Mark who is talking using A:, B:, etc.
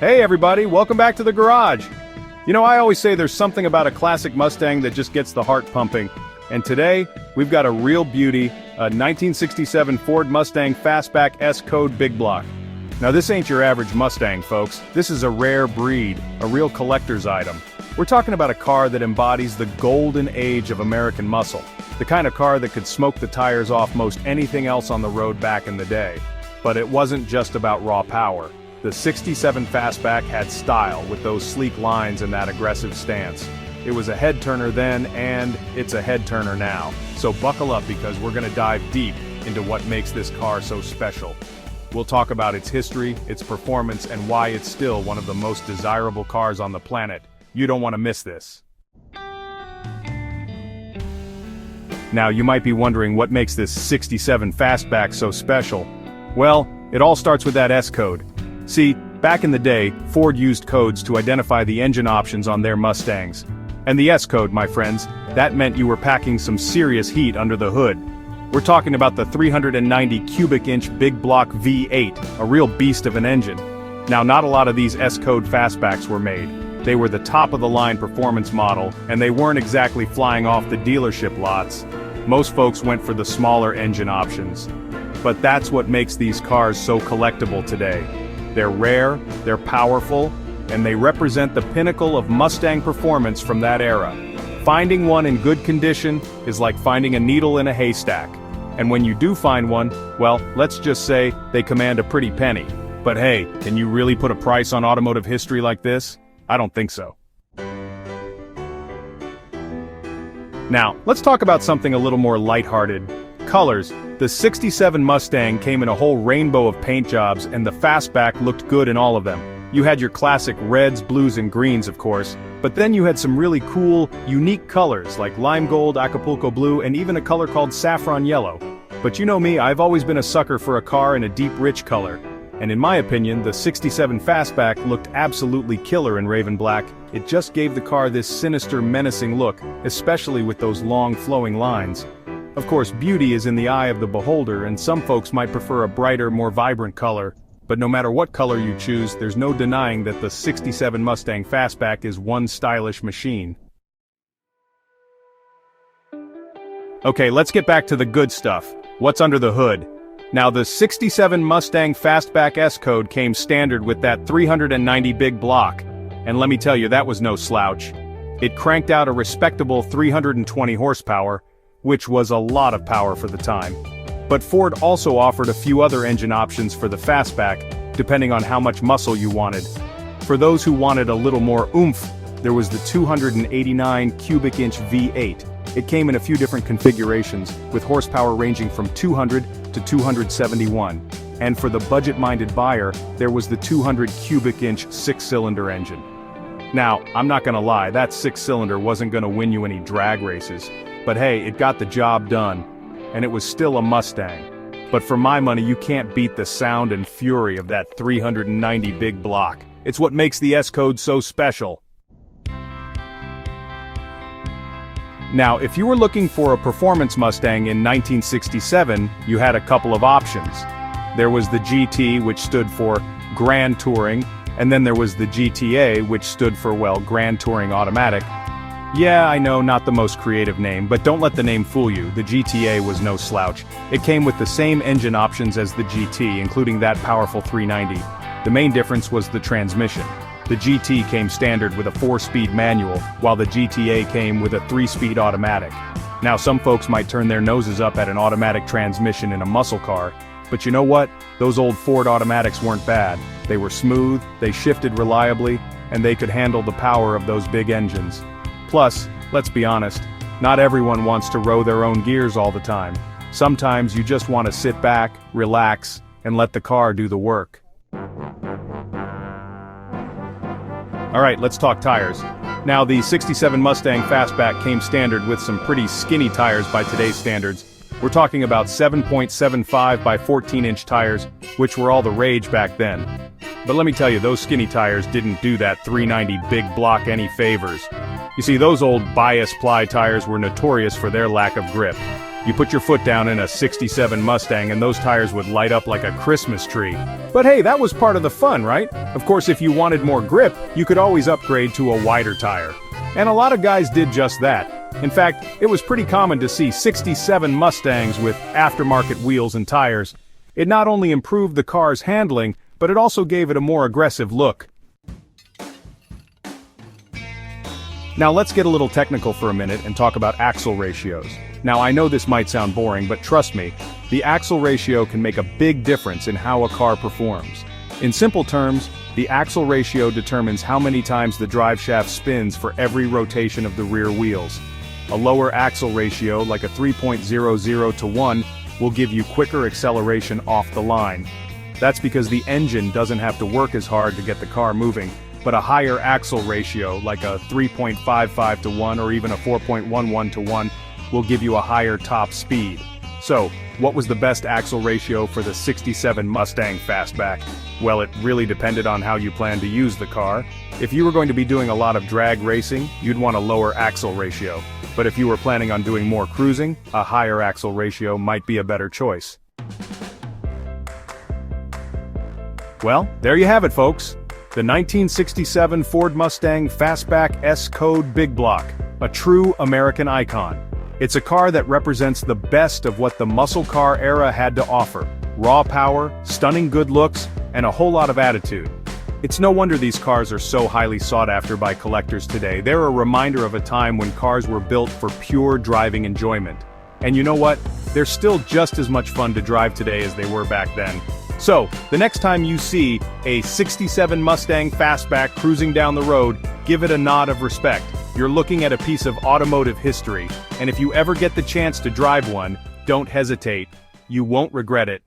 A: Hey everybody, welcome back to the garage. You know, I always say there's something about a classic Mustang that just gets the heart pumping. And today, we've got a real beauty, a 1967 Ford Mustang Fastback S-Code Big Block. Now this ain't your average Mustang, folks. This is a rare breed, a real collector's item. We're talking about a car that embodies the golden age of American muscle. The kind of car that could smoke the tires off most anything else on the road back in the day. But it wasn't just about raw power. The 67 Fastback had style with those sleek lines and that aggressive stance. It was a head-turner then, and it's a head-turner now. So buckle up because we're gonna dive deep into what makes this car so special. We'll talk about its history, its performance, and why it's still one of the most desirable cars on the planet. You don't want to miss this. Now, you might be wondering what makes this 67 Fastback so special. Well, it all starts with that S-Code. See, back in the day, Ford used codes to identify the engine options on their Mustangs. And the S-Code, my friends, that meant you were packing some serious heat under the hood. We're talking about the 390 cubic inch big block V8, a real beast of an engine. Now, not a lot of these S-Code Fastbacks were made. They were the top-of-the-line performance model, and they weren't exactly flying off the dealership lots. Most folks went for the smaller engine options. But that's what makes these cars so collectible today. They're rare, they're powerful, and they represent the pinnacle of Mustang performance from that era. Finding one in good condition is like finding a needle in a haystack. And when you do find one, well, let's just say they command a pretty penny. But hey, can you really put a price on automotive history like this? I don't think so. Now, let's talk about something a little more lighthearted. Colors. The 67 Mustang came in a whole rainbow of paint jobs, and the Fastback looked good in all of them. You had your classic reds, blues, and greens, of course, but then you had some really cool, unique colors like lime gold, Acapulco blue, and even a color called saffron yellow. But you know me, I've always been a sucker for a car in a deep, rich color. And in my opinion, the 67 Fastback looked absolutely killer in Raven Black. It just gave the car this sinister, menacing look, especially with those long, flowing lines. Of course, beauty is in the eye of the beholder, and some folks might prefer a brighter, more vibrant color. But no matter what color you choose, there's no denying that the 67 Mustang Fastback is one stylish machine. Okay, let's get back to the good stuff. What's under the hood? Now, the 67 Mustang Fastback S-Code came standard with that 390 big block. And let me tell you, that was no slouch. It cranked out a respectable 320 horsepower, which was a lot of power for the time. But Ford also offered a few other engine options for the Fastback, depending on how much muscle you wanted. For those who wanted a little more oomph, there was the 289 cubic inch V8. It came in a few different configurations, with horsepower ranging from 200 to 271. And for the budget-minded buyer, there was the 200 cubic inch 6-cylinder engine. Now, I'm not gonna lie, that 6-cylinder wasn't gonna win you any drag races. But hey, it got the job done. And it was still a Mustang. But for my money, you can't beat the sound and fury of that 390 big block. It's what makes the S-Code so special. Now, if you were looking for a performance Mustang in 1967, you had a couple of options. There was the GT, which stood for Grand Touring, and then there was the GTA, which stood for, well, Grand Touring Automatic. Yeah, I know, not the most creative name, but don't let the name fool you. The GTA was no slouch. It came with the same engine options as the GT, including that powerful 390. The main difference was the transmission. The GT came standard with a 4-speed manual, while the GTA came with a 3-speed automatic. Now, some folks might turn their noses up at an automatic transmission in a muscle car, but you know what? Those old Ford automatics weren't bad. They were smooth, they shifted reliably, and they could handle the power of those big engines. Plus, let's be honest, not everyone wants to row their own gears all the time. Sometimes you just want to sit back, relax, and let the car do the work. Alright, let's talk tires. Now, the 67 Mustang Fastback came standard with some pretty skinny tires by today's standards. We're talking about 7.75 by 14-inch tires, which were all the rage back then. But let me tell you, those skinny tires didn't do that 390 big block any favors. You see, those old bias ply tires were notorious for their lack of grip. You put your foot down in a '67 Mustang and those tires would light up like a Christmas tree. But hey, that was part of the fun, right? Of course, if you wanted more grip, you could always upgrade to a wider tire. And a lot of guys did just that. In fact, it was pretty common to see '67 Mustangs with aftermarket wheels and tires. It not only improved the car's handling, but it also gave it a more aggressive look. Now let's get a little technical for a minute and talk about axle ratios. Now I know this might sound boring, but trust me, the axle ratio can make a big difference in how a car performs. In simple terms, the axle ratio determines how many times the drive shaft spins for every rotation of the rear wheels. A lower axle ratio, like a 3.00 to 1, will give you quicker acceleration off the line. That's because the engine doesn't have to work as hard to get the car moving, but a higher axle ratio, like a 3.55 to 1 or even a 4.11 to 1, will give you a higher top speed. So, what was the best axle ratio for the '67 Mustang Fastback? Well, it really depended on how you planned to use the car. If you were going to be doing a lot of drag racing, you'd want a lower axle ratio. But if you were planning on doing more cruising, a higher axle ratio might be a better choice. Well, there you have it, folks. The 1967 Ford Mustang Fastback S-Code Big Block, a true American icon. It's a car that represents the best of what the muscle car era had to offer: raw power, stunning good looks, and a whole lot of attitude. It's no wonder these cars are so highly sought after by collectors today. They're a reminder of a time when cars were built for pure driving enjoyment. And you know what? They're still just as much fun to drive today as they were back then. So, the next time you see a '67 Mustang Fastback cruising down the road, give it a nod of respect. You're looking at a piece of automotive history, and if you ever get the chance to drive one, don't hesitate. You won't regret it.